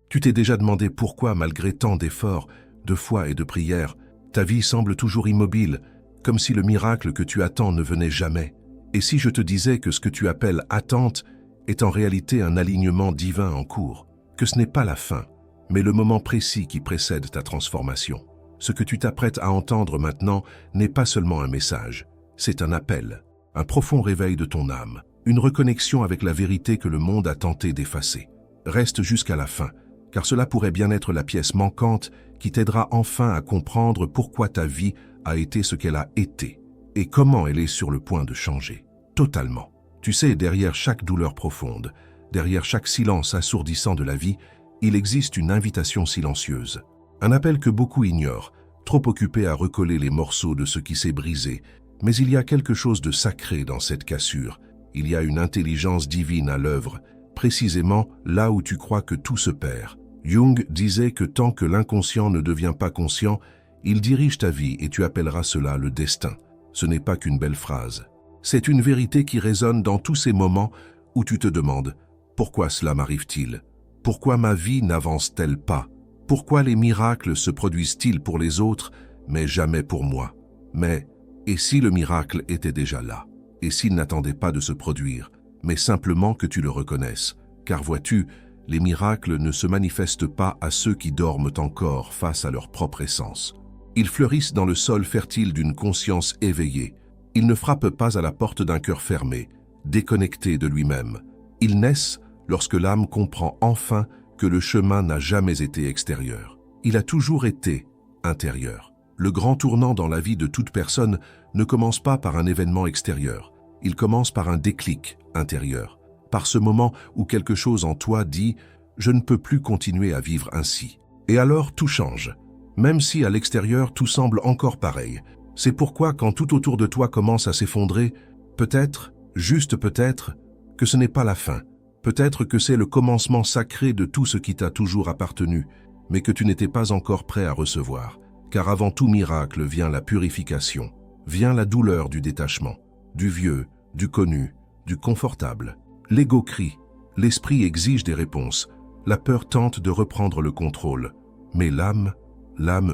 Tu t'es déjà demandé pourquoi, malgré tant d'efforts, de foi et de prières, ta vie semble toujours immobile, comme si le miracle que tu attends ne venait jamais. Et si je te disais que ce que tu appelles attente est en réalité un alignement divin en cours, que ce n'est pas la fin, mais le moment précis qui précède ta transformation. Ce que tu t'apprêtes à entendre maintenant n'est pas seulement un message, c'est un appel, un profond réveil de ton âme, une reconnexion avec la vérité que le monde a tenté d'effacer. Reste jusqu'à la fin, car cela pourrait bien être la pièce manquante qui t'aidera enfin à comprendre pourquoi ta vie a été ce qu'elle a été et comment elle est sur le point de changer. Totalement. Tu sais, derrière chaque douleur profonde, derrière chaque silence assourdissant de la vie, il existe une invitation silencieuse. Un appel que beaucoup ignorent, trop occupés à recoller les morceaux de ce qui s'est brisé. Mais il y a quelque chose de sacré dans cette cassure. Il y a une intelligence divine à l'œuvre, précisément là où tu crois que tout se perd. Jung disait que tant que l'inconscient ne devient pas conscient, il dirige ta vie et tu appelleras cela le destin. Ce n'est pas qu'une belle phrase. C'est une vérité qui résonne dans tous ces moments où tu te demandes « Pourquoi cela m'arrive-t-il ? Pourquoi ma vie n'avance-t-elle pas ? Pourquoi les miracles se produisent-ils pour les autres, mais jamais pour moi ? Mais, et si le miracle était déjà là ? Et s'il n'attendait pas de se produire, mais simplement que tu le reconnaisses ? Car vois-tu, les miracles ne se manifestent pas à ceux qui dorment encore face à leur propre essence. Ils fleurissent dans le sol fertile d'une conscience éveillée. Ils ne frappent pas à la porte d'un cœur fermé, déconnecté de lui-même. Ils naissent lorsque l'âme comprend enfin que le chemin n'a jamais été extérieur. Il a toujours été intérieur. Le grand tournant dans la vie de toute personne ne commence pas par un événement extérieur. Il commence par un déclic intérieur. Par ce moment où quelque chose en toi dit « Je ne peux plus continuer à vivre ainsi ». Et alors tout change. Même si à l'extérieur tout semble encore pareil. C'est pourquoi quand tout autour de toi commence à s'effondrer, peut-être, juste peut-être, que ce n'est pas la fin. Peut-être que c'est le commencement sacré de tout ce qui t'a toujours appartenu, mais que tu n'étais pas encore prêt à recevoir. Car avant tout miracle vient la purification, vient la douleur du détachement, du vieux, du connu, du confortable. L'ego crie, l'esprit exige des réponses, la peur tente de reprendre le contrôle. Mais l'âme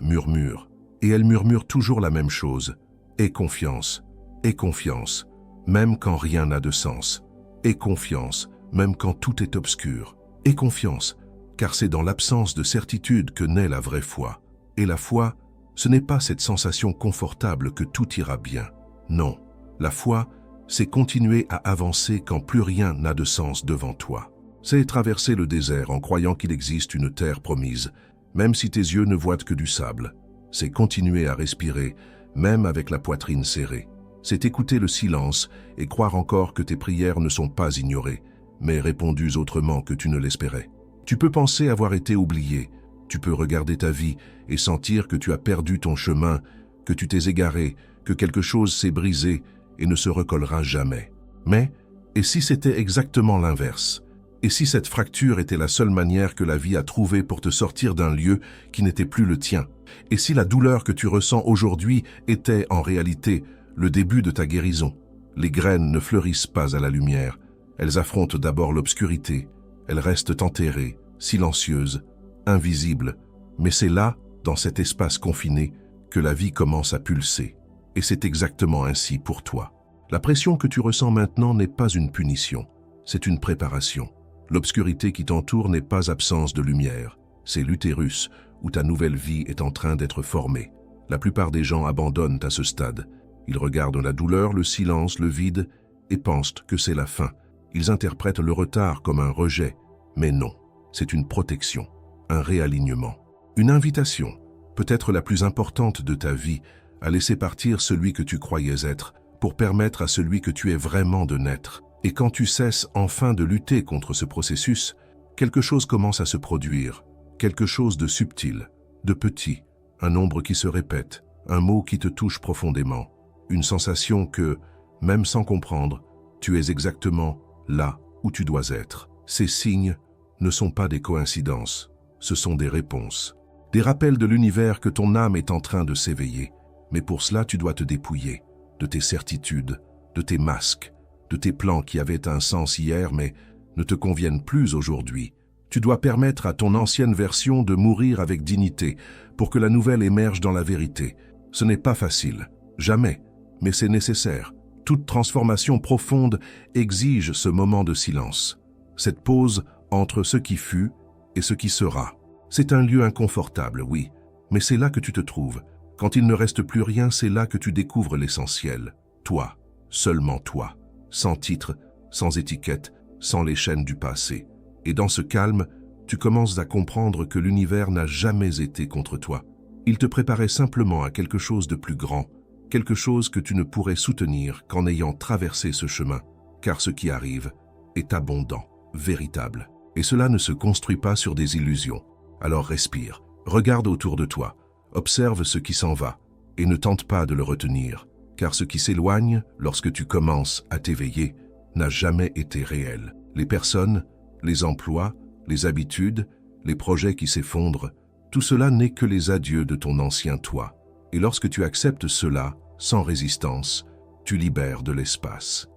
murmure, et elle murmure toujours la même chose. Aie confiance, même quand rien n'a de sens. Aie confiance, même quand tout est obscur. Aie confiance, car c'est dans l'absence de certitude que naît la vraie foi. Et la foi, ce n'est pas cette sensation confortable que tout ira bien. Non, la foi, c'est continuer à avancer quand plus rien n'a de sens devant toi. C'est traverser le désert en croyant qu'il existe une terre promise, même si tes yeux ne voient que du sable. C'est continuer à respirer, même avec la poitrine serrée. C'est écouter le silence et croire encore que tes prières ne sont pas ignorées, mais répondues autrement que tu ne l'espérais. Tu peux penser avoir été oublié, tu peux regarder ta vie et sentir que tu as perdu ton chemin, que tu t'es égaré, que quelque chose s'est brisé et ne se recollera jamais. Mais, et si c'était exactement l'inverse ? Et si cette fracture était la seule manière que la vie a trouvée pour te sortir d'un lieu qui n'était plus le tien? Et si la douleur que tu ressens aujourd'hui était en réalité le début de ta guérison? Les graines ne fleurissent pas à la lumière. Elles affrontent d'abord l'obscurité. Elles restent enterrées, silencieuses, invisibles. Mais c'est là, dans cet espace confiné, que la vie commence à pulser. Et c'est exactement ainsi pour toi. La pression que tu ressens maintenant n'est pas une punition, c'est une préparation. L'obscurité qui t'entoure n'est pas absence de lumière, c'est l'utérus où ta nouvelle vie est en train d'être formée. La plupart des gens abandonnent à ce stade. Ils regardent la douleur, le silence, le vide et pensent que c'est la fin. Ils interprètent le retard comme un rejet, mais non, c'est une protection, un réalignement, une invitation, peut-être la plus importante de ta vie, à laisser partir celui que tu croyais être pour permettre à celui que tu es vraiment de naître. Et quand tu cesses enfin de lutter contre ce processus, quelque chose commence à se produire, quelque chose de subtil, de petit, un nombre qui se répète, un mot qui te touche profondément, une sensation que, même sans comprendre, tu es exactement là où tu dois être. Ces signes ne sont pas des coïncidences, ce sont des réponses, des rappels de l'univers que ton âme est en train de s'éveiller. Mais pour cela, tu dois te dépouiller de tes certitudes, de tes masques, de tes plans qui avaient un sens hier mais ne te conviennent plus aujourd'hui. Tu dois permettre à ton ancienne version de mourir avec dignité pour que la nouvelle émerge dans la vérité. Ce n'est pas facile, jamais, mais c'est nécessaire. Toute transformation profonde exige ce moment de silence, cette pause entre ce qui fut et ce qui sera. C'est un lieu inconfortable, oui, mais c'est là que tu te trouves. Quand il ne reste plus rien, c'est là que tu découvres l'essentiel. Toi, seulement toi, sans titre, sans étiquette, sans les chaînes du passé. Et dans ce calme, tu commences à comprendre que l'univers n'a jamais été contre toi. Il te préparait simplement à quelque chose de plus grand, quelque chose que tu ne pourrais soutenir qu'en ayant traversé ce chemin, car ce qui arrive est abondant, véritable. Et cela ne se construit pas sur des illusions. Alors respire, regarde autour de toi, observe ce qui s'en va, et ne tente pas de le retenir, car ce qui s'éloigne lorsque tu commences à t'éveiller n'a jamais été réel. Les personnes, les emplois, les habitudes, les projets qui s'effondrent, tout cela n'est que les adieux de ton ancien toi. Et lorsque tu acceptes cela, sans résistance, tu libères de l'espace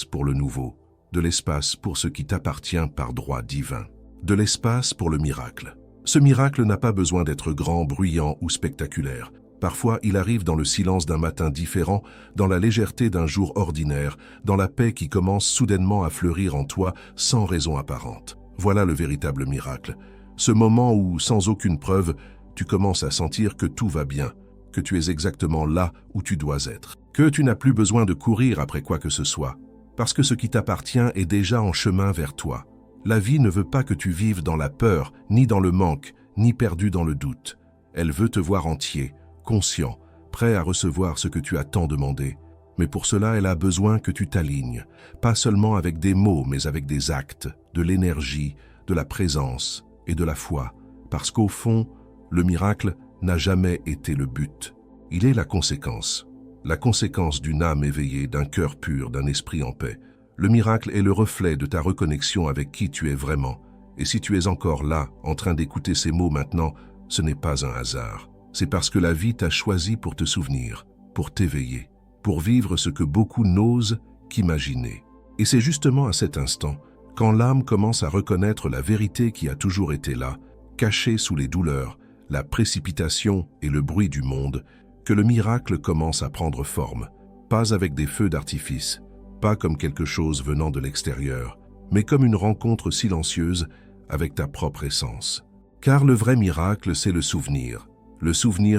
pour le nouveau, de l'espace pour ce qui t'appartient par droit divin, de l'espace pour le miracle. Ce miracle n'a pas besoin d'être grand, bruyant ou spectaculaire. Parfois, il arrive dans le silence d'un matin différent, dans la légèreté d'un jour ordinaire, dans la paix qui commence soudainement à fleurir en toi sans raison apparente. Voilà le véritable miracle. Ce moment où, sans aucune preuve, tu commences à sentir que tout va bien, que tu es exactement là où tu dois être, que tu n'as plus besoin de courir après quoi que ce soit, parce que ce qui t'appartient est déjà en chemin vers toi. La vie ne veut pas que tu vives dans la peur, ni dans le manque, ni perdu dans le doute. Elle veut te voir entier, conscient, prêt à recevoir ce que tu as tant demandé. Mais pour cela, elle a besoin que tu t'alignes, pas seulement avec des mots, mais avec des actes, de l'énergie, de la présence et de la foi. Parce qu'au fond, le miracle n'a jamais été le but. Il est la conséquence d'une âme éveillée, d'un cœur pur, d'un esprit en paix. Le miracle est le reflet de ta reconnexion avec qui tu es vraiment. Et si tu es encore là, en train d'écouter ces mots maintenant, ce n'est pas un hasard. C'est parce que la vie t'a choisi pour te souvenir, pour t'éveiller, pour vivre ce que beaucoup n'osent qu'imaginer. Et c'est justement à cet instant, quand l'âme commence à reconnaître la vérité qui a toujours été là, cachée sous les douleurs, la précipitation et le bruit du monde, que le miracle commence à prendre forme, pas avec des feux d'artifice, pas comme quelque chose venant de l'extérieur, mais comme une rencontre silencieuse avec ta propre essence. Car le vrai miracle, c'est le souvenir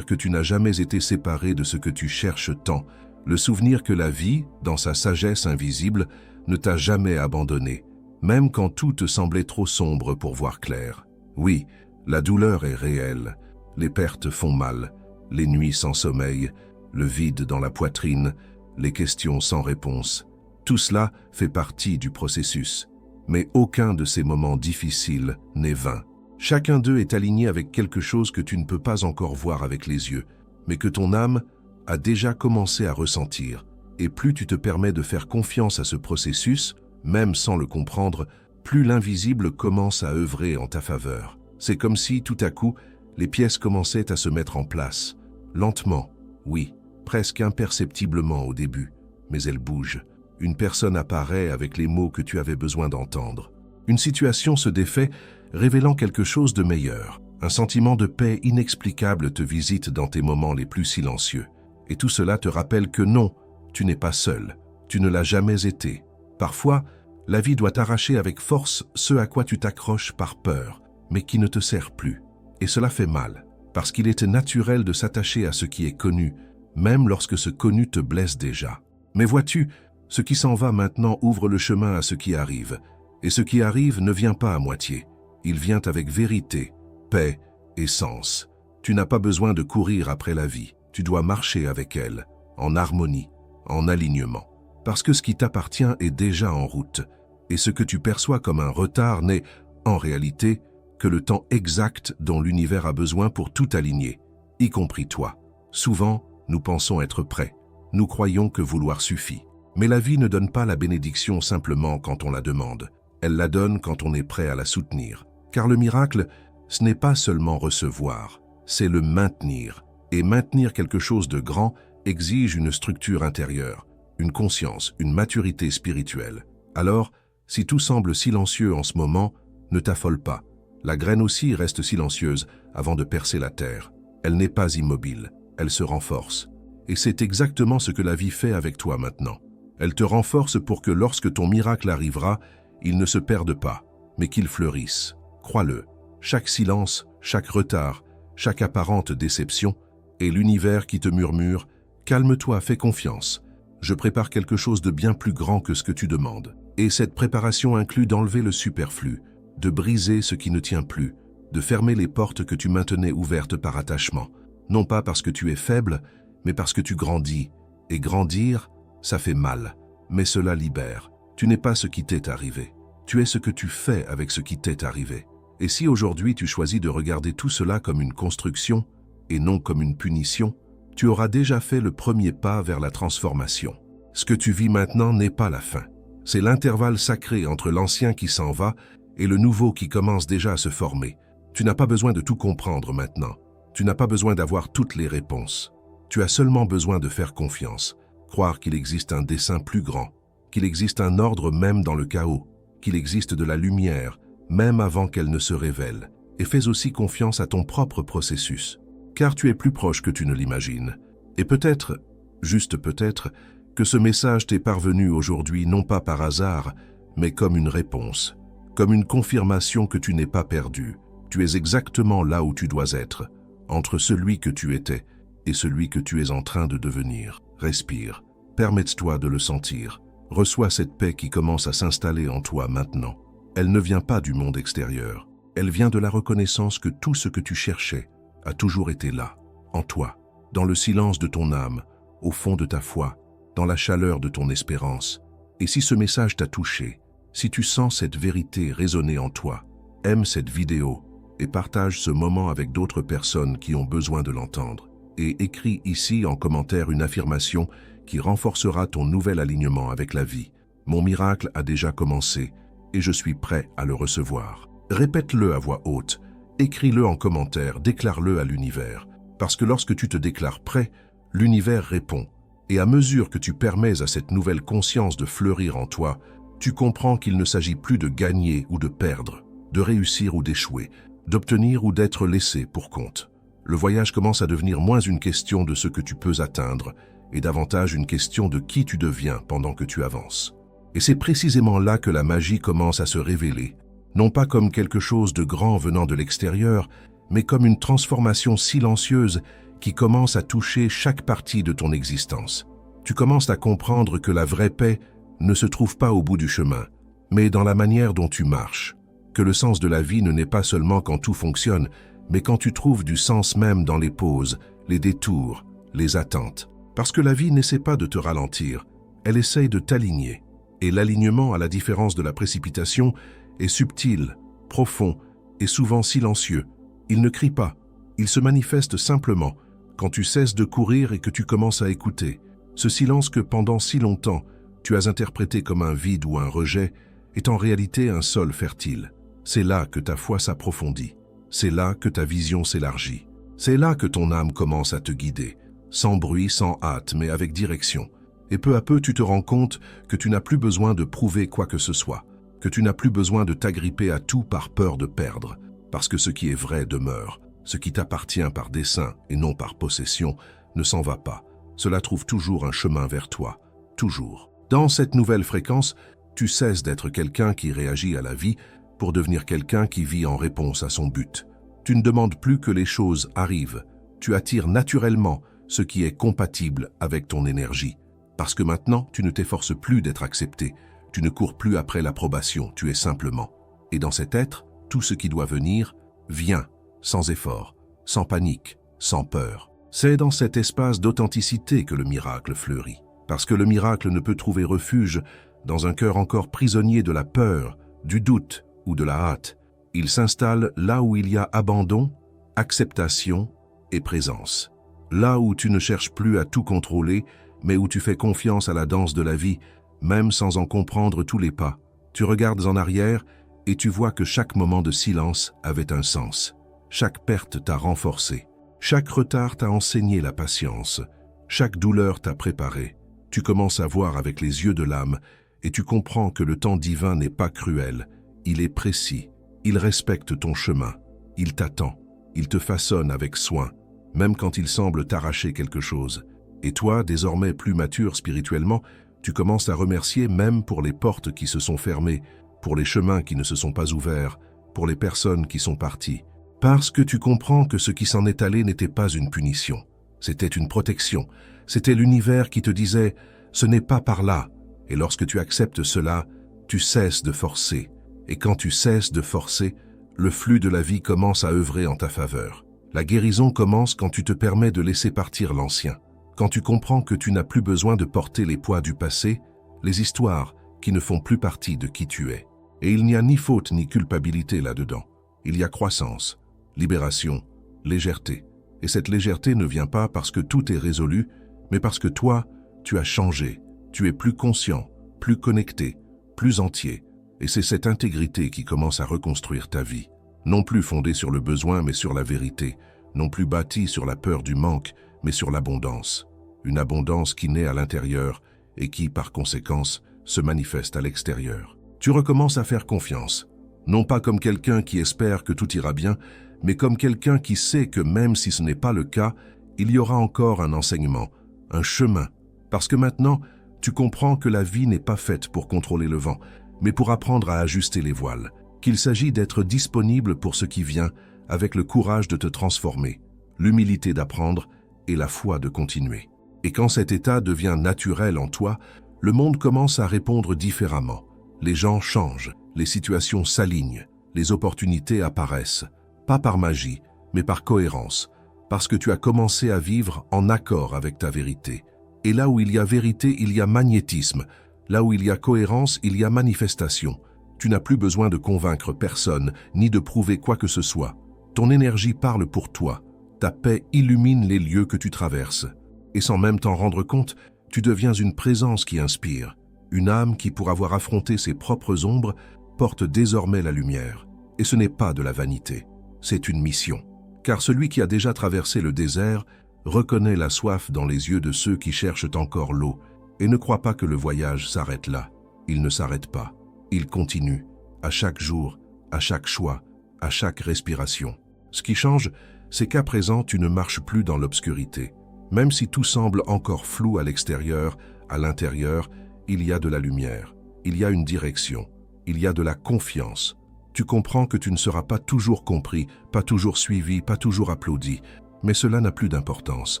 que tu n'as jamais été séparé de ce que tu cherches tant, le souvenir que la vie, dans sa sagesse invisible, ne t'a jamais abandonné, même quand tout te semblait trop sombre pour voir clair. Oui, la douleur est réelle, les pertes font mal, les nuits sans sommeil, le vide dans la poitrine, les questions sans réponse. Tout cela fait partie du processus. Mais aucun de ces moments difficiles n'est vain. Chacun d'eux est aligné avec quelque chose que tu ne peux pas encore voir avec les yeux, mais que ton âme a déjà commencé à ressentir. Et plus tu te permets de faire confiance à ce processus, même sans le comprendre, plus l'invisible commence à œuvrer en ta faveur. C'est comme si, tout à coup, les pièces commençaient à se mettre en place. Lentement, oui, presque imperceptiblement au début, mais elles bougent. Une personne apparaît avec les mots que tu avais besoin d'entendre. Une situation se défait, révélant quelque chose de meilleur. Un sentiment de paix inexplicable te visite dans tes moments les plus silencieux. Et tout cela te rappelle que non, tu n'es pas seul. Tu ne l'as jamais été. Parfois, la vie doit t'arracher avec force ce à quoi tu t'accroches par peur, mais qui ne te sert plus. Et cela fait mal, parce qu'il est naturel de s'attacher à ce qui est connu, même lorsque ce connu te blesse déjà. Mais vois-tu, ce qui s'en va maintenant ouvre le chemin à ce qui arrive. Et ce qui arrive ne vient pas à moitié. Il vient avec vérité, paix et sens. Tu n'as pas besoin de courir après la vie. Tu dois marcher avec elle, en harmonie, en alignement. Parce que ce qui t'appartient est déjà en route. Et ce que tu perçois comme un retard n'est, en réalité, que le temps exact dont l'univers a besoin pour tout aligner, y compris toi. Souvent, nous pensons être prêts. Nous croyons que vouloir suffit. Mais la vie ne donne pas la bénédiction simplement quand on la demande. Elle la donne quand on est prêt à la soutenir. Car le miracle, ce n'est pas seulement recevoir, c'est le maintenir. Et maintenir quelque chose de grand exige une structure intérieure, une conscience, une maturité spirituelle. Alors, si tout semble silencieux en ce moment, Ne t'affole pas. La graine aussi reste silencieuse avant de percer la terre. Elle n'est pas immobile, elle se renforce. Et c'est exactement ce que la vie fait avec toi maintenant. Elle te renforce pour que lorsque ton miracle arrivera, il ne se perde pas, mais qu'il fleurisse. Crois-le, chaque silence, chaque retard, chaque apparente déception est l'univers qui te murmure « Calme-toi, fais confiance. Je prépare quelque chose de bien plus grand que ce que tu demandes. » Et cette préparation inclut d'enlever le superflu, de briser ce qui ne tient plus, de fermer les portes que tu maintenais ouvertes par attachement. Non pas parce que tu es faible, mais parce que tu grandis. Et grandir, ça fait mal, mais cela libère. Tu n'es pas ce qui t'est arrivé. Tu es ce que tu fais avec ce qui t'est arrivé. Et si aujourd'hui tu choisis de regarder tout cela comme une construction et non comme une punition, tu auras déjà fait le premier pas vers la transformation. Ce que tu vis maintenant n'est pas la fin. C'est l'intervalle sacré entre l'ancien qui s'en va et le nouveau qui commence déjà à se former. Tu n'as pas besoin de tout comprendre maintenant. Tu n'as pas besoin d'avoir toutes les réponses. Tu as seulement besoin de faire confiance, croire qu'il existe un dessein plus grand, qu'il existe un ordre même dans le chaos, qu'il existe de la lumière, même avant qu'elle ne se révèle. Et fais aussi confiance à ton propre processus, car tu es plus proche que tu ne l'imagines. Et peut-être, juste peut-être, que ce message t'est parvenu aujourd'hui non pas par hasard, mais comme une réponse, comme une confirmation que tu n'es pas perdu. Tu es exactement là où tu dois être, entre celui que tu étais et celui que tu es en train de devenir. Respire, permette-toi de le sentir. Reçois cette paix qui commence à s'installer en toi maintenant. Elle ne vient pas du monde extérieur. Elle vient de la reconnaissance que tout ce que tu cherchais a toujours été là, en toi, dans le silence de ton âme, au fond de ta foi, dans la chaleur de ton espérance. Et si ce message t'a touché, si tu sens cette vérité résonner en toi, aime cette vidéo et partage ce moment avec d'autres personnes qui ont besoin de l'entendre. Et écris ici en commentaire une affirmation qui renforcera ton nouvel alignement avec la vie. Mon miracle a déjà commencé et je suis prêt à le recevoir. Répète-le à voix haute, écris-le en commentaire, déclare-le à l'univers. Parce que lorsque tu te déclares prêt, l'univers répond. Et à mesure que tu permets à cette nouvelle conscience de fleurir en toi, tu comprends qu'il ne s'agit plus de gagner ou de perdre, de réussir ou d'échouer, d'obtenir ou d'être laissé pour compte. Le voyage commence à devenir moins une question de ce que tu peux atteindre et davantage une question de qui tu deviens pendant que tu avances. Et c'est précisément là que la magie commence à se révéler, non pas comme quelque chose de grand venant de l'extérieur, mais comme une transformation silencieuse qui commence à toucher chaque partie de ton existence. Tu commences à comprendre que la vraie paix ne se trouve pas au bout du chemin, mais dans la manière dont tu marches, que le sens de la vie ne n'est pas seulement quand tout fonctionne, mais quand tu trouves du sens même dans les pauses, les détours, les attentes. Parce que la vie n'essaie pas de te ralentir, elle essaye de t'aligner. Et l'alignement, à la différence de la précipitation, est subtil, profond et souvent silencieux. Il ne crie pas, il se manifeste simplement quand tu cesses de courir et que tu commences à écouter. Ce silence que pendant si longtemps tu as interprété comme un vide ou un rejet est en réalité un sol fertile. C'est là que ta foi s'approfondit. C'est là que ta vision s'élargit. C'est là que ton âme commence à te guider, sans bruit, sans hâte, mais avec direction. Et peu à peu, tu te rends compte que tu n'as plus besoin de prouver quoi que ce soit, que tu n'as plus besoin de t'agripper à tout par peur de perdre, parce que ce qui est vrai demeure. Ce qui t'appartient par dessein et non par possession ne s'en va pas. Cela trouve toujours un chemin vers toi, toujours. Dans cette nouvelle fréquence, tu cesses d'être quelqu'un qui réagit à la vie pour devenir quelqu'un qui vit en réponse à son but. Tu ne demandes plus que les choses arrivent. Tu attires naturellement ce qui est compatible avec ton énergie. Parce que maintenant, tu ne t'efforces plus d'être accepté. Tu ne cours plus après l'approbation, tu es simplement. Et dans cet être, tout ce qui doit venir, vient, sans effort, sans panique, sans peur. C'est dans cet espace d'authenticité que le miracle fleurit. Parce que le miracle ne peut trouver refuge dans un cœur encore prisonnier de la peur, du doute ou de la hâte. Il s'installe là où il y a abandon, acceptation et présence. Là où tu ne cherches plus à tout contrôler, mais où tu fais confiance à la danse de la vie, même sans en comprendre tous les pas. Tu regardes en arrière et tu vois que chaque moment de silence avait un sens. Chaque perte t'a renforcé. Chaque retard t'a enseigné la patience. Chaque douleur t'a préparé. Tu commences à voir avec les yeux de l'âme et tu comprends que le temps divin n'est pas cruel. Il est précis. Il respecte ton chemin, il t'attend, il te façonne avec soin, même quand il semble t'arracher quelque chose. Et toi, désormais plus mature spirituellement, tu commences à remercier même pour les portes qui se sont fermées, pour les chemins qui ne se sont pas ouverts, pour les personnes qui sont parties. Parce que tu comprends que ce qui s'en est allé n'était pas une punition, c'était une protection. C'était l'univers qui te disait « ce n'est pas par là ». Et lorsque tu acceptes cela, tu cesses de forcer. Et quand tu cesses de forcer, le flux de la vie commence à œuvrer en ta faveur. La guérison commence quand tu te permets de laisser partir l'ancien. Quand tu comprends que tu n'as plus besoin de porter les poids du passé, les histoires qui ne font plus partie de qui tu es. Et il n'y a ni faute ni culpabilité là-dedans. Il y a croissance, libération, légèreté. Et cette légèreté ne vient pas parce que tout est résolu, mais parce que toi, tu as changé. Tu es plus conscient, plus connecté, plus entier. Et c'est cette intégrité qui commence à reconstruire ta vie. Non plus fondée sur le besoin, mais sur la vérité. Non plus bâtie sur la peur du manque, mais sur l'abondance. Une abondance qui naît à l'intérieur et qui, par conséquence, se manifeste à l'extérieur. Tu recommences à faire confiance, non pas comme quelqu'un qui espère que tout ira bien, mais comme quelqu'un qui sait que même si ce n'est pas le cas, il y aura encore un enseignement, un chemin. Parce que maintenant, tu comprends que la vie n'est pas faite pour contrôler le vent, mais pour apprendre à ajuster les voiles, qu'il s'agit d'être disponible pour ce qui vient, avec le courage de te transformer, l'humilité d'apprendre et la foi de continuer. Et quand cet état devient naturel en toi, le monde commence à répondre différemment. Les gens changent, les situations s'alignent, les opportunités apparaissent, pas par magie, mais par cohérence, parce que tu as commencé à vivre en accord avec ta vérité. Et là où il y a vérité, il y a magnétisme. Là où il y a cohérence, il y a manifestation. Tu n'as plus besoin de convaincre personne, ni de prouver quoi que ce soit. Ton énergie parle pour toi. Ta paix illumine les lieux que tu traverses. Et sans même t'en rendre compte, tu deviens une présence qui inspire. Une âme qui, pour avoir affronté ses propres ombres, porte désormais la lumière. Et ce n'est pas de la vanité, c'est une mission. Car celui qui a déjà traversé le désert reconnaît la soif dans les yeux de ceux qui cherchent encore l'eau et ne croit pas que le voyage s'arrête là. Il ne s'arrête pas. Il continue, à chaque jour, à chaque choix, à chaque respiration. Ce qui change, c'est qu'à présent, tu ne marches plus dans l'obscurité. Même si tout semble encore flou à l'extérieur, à l'intérieur, il y a de la lumière, il y a une direction, il y a de la confiance. Tu comprends que tu ne seras pas toujours compris, pas toujours suivi, pas toujours applaudi, mais cela n'a plus d'importance,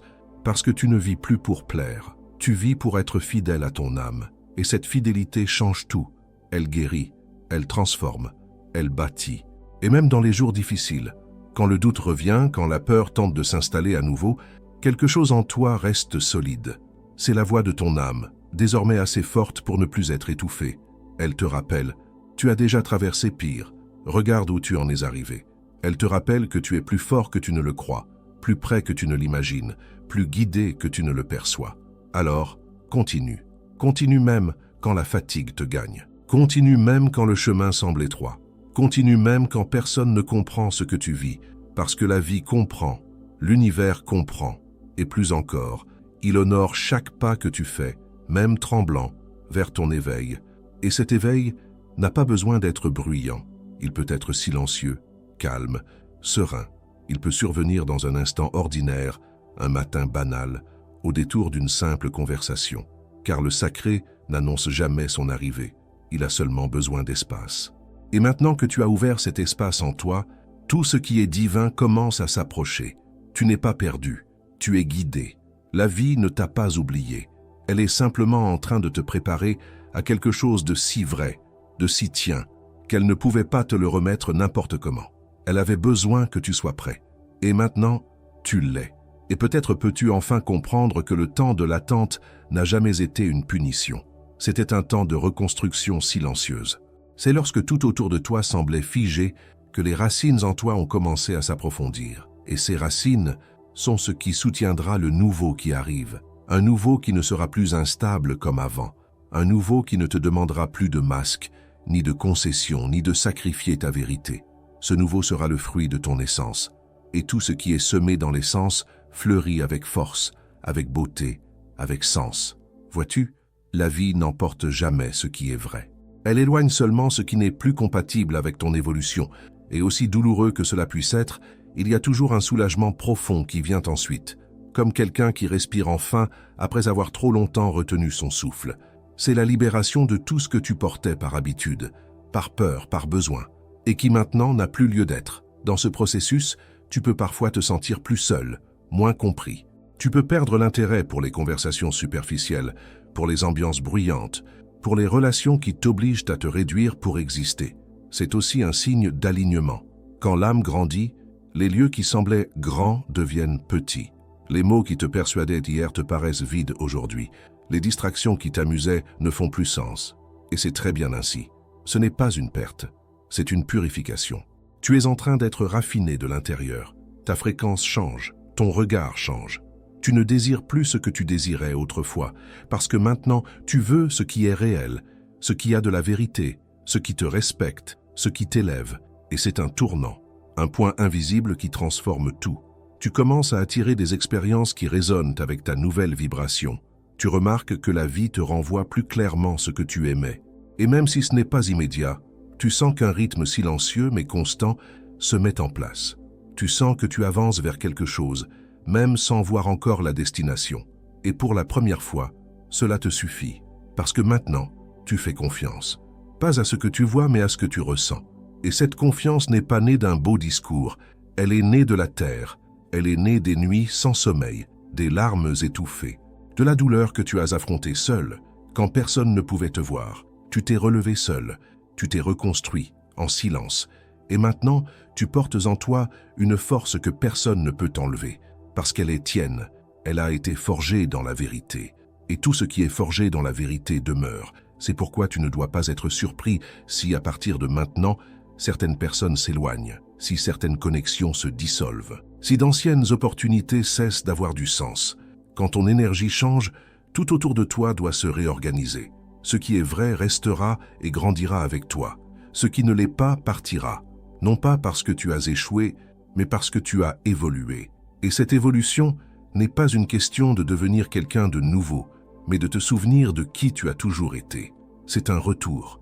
parce que tu ne vis plus pour plaire. Tu vis pour être fidèle à ton âme, et cette fidélité change tout. Elle guérit, elle transforme, elle bâtit. Et même dans les jours difficiles, quand le doute revient, quand la peur tente de s'installer à nouveau, quelque chose en toi reste solide. C'est la voix de ton âme, désormais assez forte pour ne plus être étouffée. Elle te rappelle, tu as déjà traversé pire, regarde où tu en es arrivé. Elle te rappelle que tu es plus fort que tu ne le crois, plus près que tu ne l'imagines, plus guidé que tu ne le perçois. Alors, continue. Continue même quand la fatigue te gagne. Continue même quand le chemin semble étroit. Continue même quand personne ne comprend ce que tu vis, parce que la vie comprend, l'univers comprend, et plus encore, il honore chaque pas que tu fais, même tremblant, vers ton éveil. Et cet éveil n'a pas besoin d'être bruyant. Il peut être silencieux, calme, serein. Il peut survenir dans un instant ordinaire, un matin banal, au détour d'une simple conversation. Car le sacré n'annonce jamais son arrivée. Il a seulement besoin d'espace. Et maintenant que tu as ouvert cet espace en toi, tout ce qui est divin commence à s'approcher. Tu n'es pas perdu, tu es guidé. La vie ne t'a pas oublié. Elle est simplement en train de te préparer à quelque chose de si vrai, de si tien, qu'elle ne pouvait pas te le remettre n'importe comment. Elle avait besoin que tu sois prêt. Et maintenant, tu l'es. Et peut-être peux-tu enfin comprendre que le temps de l'attente n'a jamais été une punition. C'était un temps de reconstruction silencieuse. C'est lorsque tout autour de toi semblait figé que les racines en toi ont commencé à s'approfondir. Et ces racines sont ce qui soutiendra le nouveau qui arrive. Un nouveau qui ne sera plus instable comme avant. Un nouveau qui ne te demandera plus de masque, ni de concession, ni de sacrifier ta vérité. Ce nouveau sera le fruit de ton essence. Et tout ce qui est semé dans l'essence fleurit avec force, avec beauté, avec sens. Vois-tu, la vie n'emporte jamais ce qui est vrai. Elle éloigne seulement ce qui n'est plus compatible avec ton évolution, Et aussi douloureux que cela puisse être, il y a toujours un soulagement profond qui vient ensuite, comme quelqu'un qui respire enfin après avoir trop longtemps retenu son souffle. C'est la libération de tout ce que tu portais par habitude, par peur, par besoin, et qui maintenant n'a plus lieu d'être. Dans ce processus, tu peux parfois te sentir plus seul, moins compris. Tu peux perdre l'intérêt pour les conversations superficielles, pour les ambiances bruyantes, pour les relations qui t'obligent à te réduire pour exister. C'est aussi un signe d'alignement. Quand l'âme grandit, les lieux qui semblaient grands deviennent petits. Les mots qui te persuadaient hier te paraissent vides aujourd'hui. Les distractions qui t'amusaient ne font plus sens. Et c'est très bien ainsi. Ce n'est pas une perte, c'est une purification. Tu es en train d'être raffiné de l'intérieur. Ta fréquence change, ton regard change. Tu ne désires plus ce que tu désirais autrefois, parce que maintenant tu veux ce qui est réel, ce qui a de la vérité, ce qui te respecte, ce qui t'élève. Et c'est un tournant, un point invisible qui transforme tout. Tu commences à attirer des expériences qui résonnent avec ta nouvelle vibration. Tu remarques que la vie te renvoie plus clairement ce que tu aimais. Et même si ce n'est pas immédiat, tu sens qu'un rythme silencieux mais constant se met en place. Tu sens que tu avances vers quelque chose, même sans voir encore la destination. Et pour la première fois, cela te suffit, parce que maintenant, tu fais confiance. Pas à ce que tu vois, mais à ce que tu ressens. Et cette confiance n'est pas née d'un beau discours, elle est née de la terre, elle est née des nuits sans sommeil, des larmes étouffées, de la douleur que tu as affrontée seul, quand personne ne pouvait te voir. Tu t'es relevé seul, tu t'es reconstruit, en silence, et maintenant, tu portes en toi une force que personne ne peut t'enlever, parce qu'elle est tienne, elle a été forgée dans la vérité. Et tout ce qui est forgé dans la vérité demeure. C'est pourquoi tu ne dois pas être surpris si, à partir de maintenant, certaines personnes s'éloignent, si certaines connexions se dissolvent, si d'anciennes opportunités cessent d'avoir du sens. Quand ton énergie change, tout autour de toi doit se réorganiser. Ce qui est vrai restera et grandira avec toi. Ce qui ne l'est pas partira. Non pas parce que tu as échoué, mais parce que tu as évolué. Et cette évolution n'est pas une question de devenir quelqu'un de nouveau, mais de te souvenir de qui tu as toujours été. C'est un retour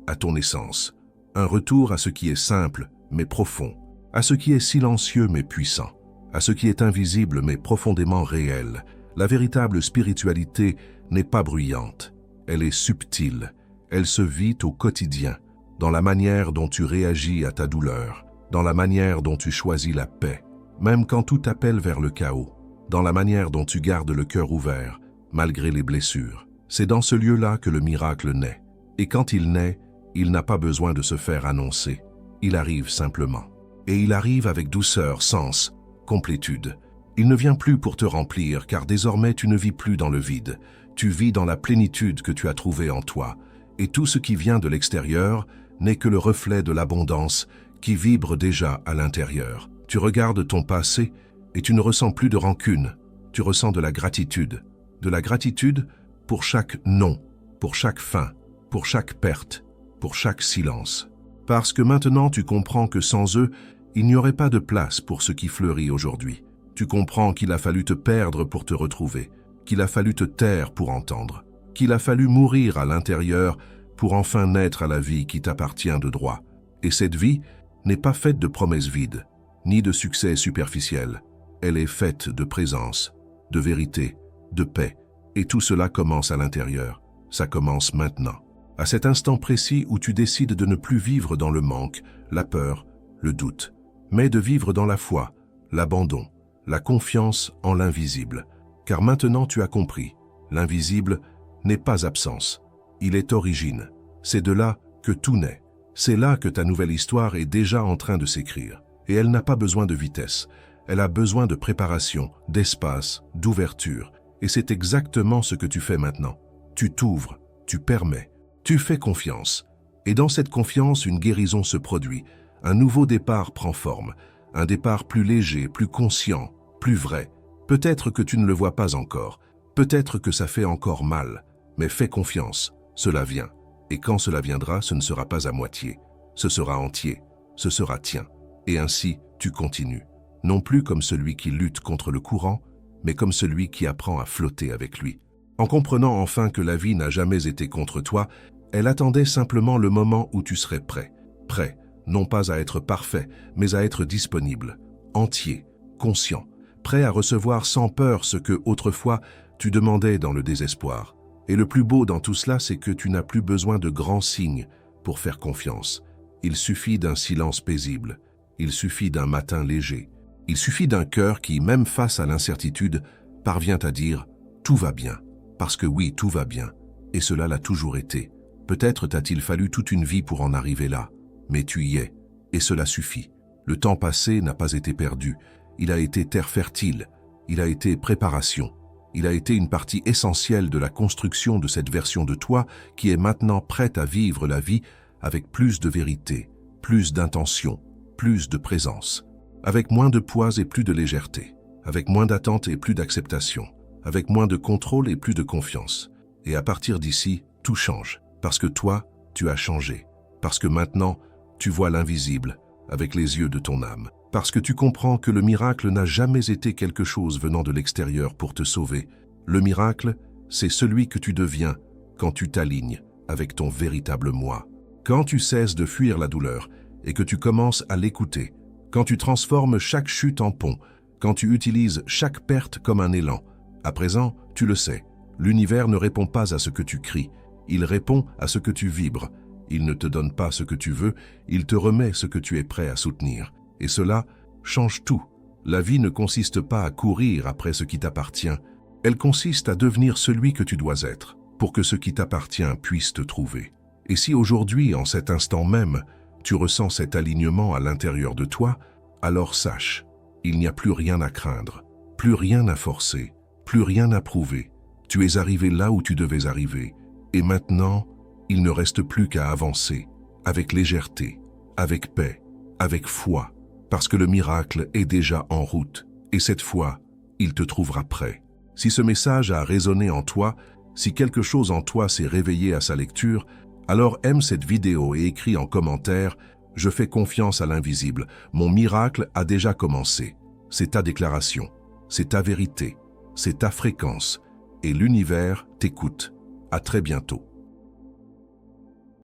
à ton essence, un retour à ce qui est simple mais profond, à ce qui est silencieux mais puissant, à ce qui est invisible mais profondément réel. La véritable spiritualité n'est pas bruyante, elle est subtile, elle se vit au quotidien, dans la manière dont tu réagis à ta douleur, dans la manière dont tu choisis la paix, même quand tout appelle vers le chaos, dans la manière dont tu gardes le cœur ouvert, malgré les blessures. C'est dans ce lieu-là que le miracle naît. Et quand il naît, il n'a pas besoin de se faire annoncer. Il arrive simplement. Et il arrive avec douceur, sens, complétude. Il ne vient plus pour te remplir, car désormais tu ne vis plus dans le vide. Tu vis dans la plénitude que tu as trouvée en toi. Et tout ce qui vient de l'extérieur n'est que le reflet de l'abondance qui vibre déjà à l'intérieur. Tu regardes ton passé et tu ne ressens plus de rancune. Tu ressens de la gratitude. De la gratitude pour chaque non, pour chaque fin, pour chaque perte, pour chaque silence. Parce que maintenant tu comprends que sans eux, il n'y aurait pas de place pour ce qui fleurit aujourd'hui. Tu comprends qu'il a fallu te perdre pour te retrouver, qu'il a fallu te taire pour entendre, qu'il a fallu mourir à l'intérieur pour enfin naître à la vie qui t'appartient de droit. Et cette vie n'est pas faite de promesses vides, ni de succès superficiels. Elle est faite de présence, de vérité, de paix. Et tout cela commence à l'intérieur. Ça commence maintenant. À cet instant précis où tu décides de ne plus vivre dans le manque, la peur, le doute, mais de vivre dans la foi, l'abandon, la confiance en l'invisible. Car maintenant tu as compris, l'invisible n'est pas absence, il est origine. C'est de là que tout naît. C'est là que ta nouvelle histoire est déjà en train de s'écrire. Et elle n'a pas besoin de vitesse. Elle a besoin de préparation, d'espace, d'ouverture. Et c'est exactement ce que tu fais maintenant. Tu t'ouvres, tu permets, tu fais confiance. Et dans cette confiance, une guérison se produit. Un nouveau départ prend forme. Un départ plus léger, plus conscient, plus vrai. Peut-être que tu ne le vois pas encore. Peut-être que ça fait encore mal. Mais fais confiance, cela vient. Et quand cela viendra, ce ne sera pas à moitié. Ce sera entier, ce sera tien. Et ainsi, tu continues. Non plus comme celui qui lutte contre le courant, mais comme celui qui apprend à flotter avec lui. En comprenant enfin que la vie n'a jamais été contre toi, elle attendait simplement le moment où tu serais prêt. Prêt, non pas à être parfait, mais à être disponible, entier, conscient, prêt à recevoir sans peur ce que, autrefois, tu demandais dans le désespoir. Et le plus beau dans tout cela, c'est que tu n'as plus besoin de grands signes pour faire confiance. Il suffit d'un silence paisible, il suffit d'un matin léger, il suffit d'un cœur qui, même face à l'incertitude, parvient à dire « tout va bien ». Parce que oui, tout va bien, et cela l'a toujours été. Peut-être t'a-t-il fallu toute une vie pour en arriver là, mais tu y es, et cela suffit. Le temps passé n'a pas été perdu, il a été terre fertile, il a été préparation, il a été une partie essentielle de la construction de cette version de toi qui est maintenant prête à vivre la vie avec plus de vérité, plus d'intention, plus de présence, avec moins de poids et plus de légèreté, avec moins d'attente et plus d'acceptation, avec moins de contrôle et plus de confiance. Et à partir d'ici, tout change. Parce que toi, tu as changé. Parce que maintenant, tu vois l'invisible avec les yeux de ton âme. Parce que tu comprends que le miracle n'a jamais été quelque chose venant de l'extérieur pour te sauver. Le miracle, c'est celui que tu deviens quand tu t'alignes avec ton véritable moi. Quand tu cesses de fuir la douleur et que tu commences à l'écouter. Quand tu transformes chaque chute en pont. Quand tu utilises chaque perte comme un élan. À présent, tu le sais, l'univers ne répond pas à ce que tu cries, il répond à ce que tu vibres. Il ne te donne pas ce que tu veux, il te remet ce que tu es prêt à soutenir. Et cela change tout. La vie ne consiste pas à courir après ce qui t'appartient, elle consiste à devenir celui que tu dois être, pour que ce qui t'appartient puisse te trouver. Et si aujourd'hui, en cet instant même, tu ressens cet alignement à l'intérieur de toi, alors sache, il n'y a plus rien à craindre, plus rien à forcer. Plus rien à prouver. Tu es arrivé là où tu devais arriver. Et maintenant, il ne reste plus qu'à avancer, avec légèreté, avec paix, avec foi, parce que le miracle est déjà en route. Et cette fois, il te trouvera prêt. Si ce message a résonné en toi, si quelque chose en toi s'est réveillé à sa lecture, alors aime cette vidéo et écris en commentaire « Je fais confiance à l'invisible, mon miracle a déjà commencé ». C'est ta déclaration, c'est ta vérité. C'est ta fréquence et l'univers t'écoute. À très bientôt.